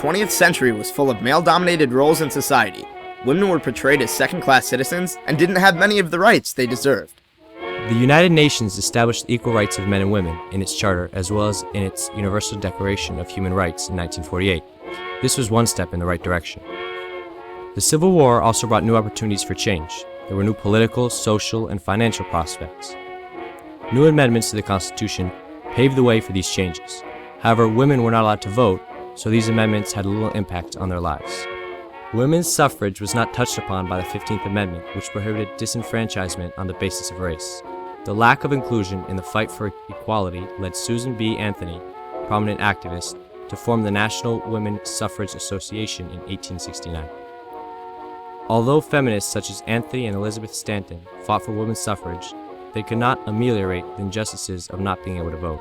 20th century was full of male-dominated roles in society, women were portrayed as second-class citizens and didn't have many of the rights they deserved. The United Nations established the equal rights of men and women in its charter as well as in its Universal Declaration of Human Rights in 1948. This was one step in the right direction. The Civil War also brought new opportunities for change. There were new political, social, and financial prospects. New amendments to the Constitution paved the way for these changes. However, women were not allowed to vote, so these amendments had little impact on their lives. Women's suffrage was not touched upon by the 15th Amendment, which prohibited disenfranchisement on the basis of race. The lack of inclusion in the fight for equality led Susan B. Anthony, prominent activist, to form the National Women's Suffrage Association in 1869. Although feminists such as Anthony and Elizabeth Stanton fought for women's suffrage, they could not ameliorate the injustices of not being able to vote.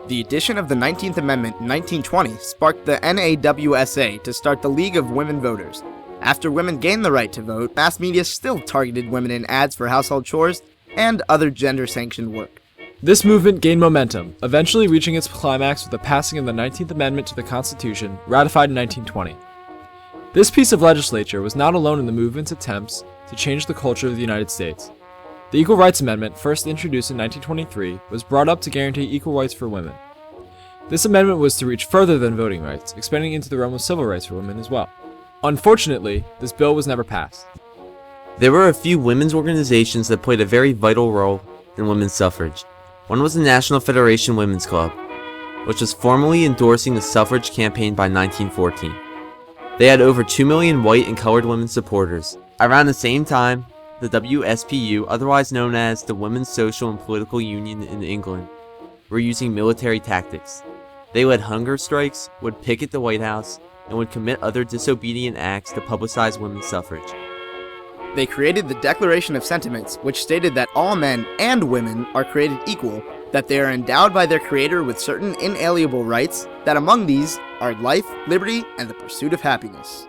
The addition of the 19th Amendment in 1920 sparked the NAWSA to start the League of Women Voters. After women gained the right to vote, mass media still targeted women in ads for household chores and other gender-sanctioned work. This movement gained momentum, eventually reaching its climax with the passing of the 19th Amendment to the Constitution, ratified in 1920. This piece of legislation was not alone in the movement's attempts to change the culture of the United States. The Equal Rights Amendment, first introduced in 1923, was brought up to guarantee equal rights for women. This amendment was to reach further than voting rights, expanding into the realm of civil rights for women as well. Unfortunately, this bill was never passed. There were a few women's organizations that played a very vital role in women's suffrage. One was the National Federation Women's Club, which was formally endorsing the suffrage campaign by 1914. They had over 2 million white and colored women supporters. Around the same time, the WSPU, otherwise known as the Women's Social and Political Union in England, were using military tactics. They led hunger strikes, would picket the White House, and would commit other disobedient acts to publicize women's suffrage. They created the Declaration of Sentiments, which stated that all men and women are created equal, that they are endowed by their Creator with certain inalienable rights, that among these are life, liberty, and the pursuit of happiness.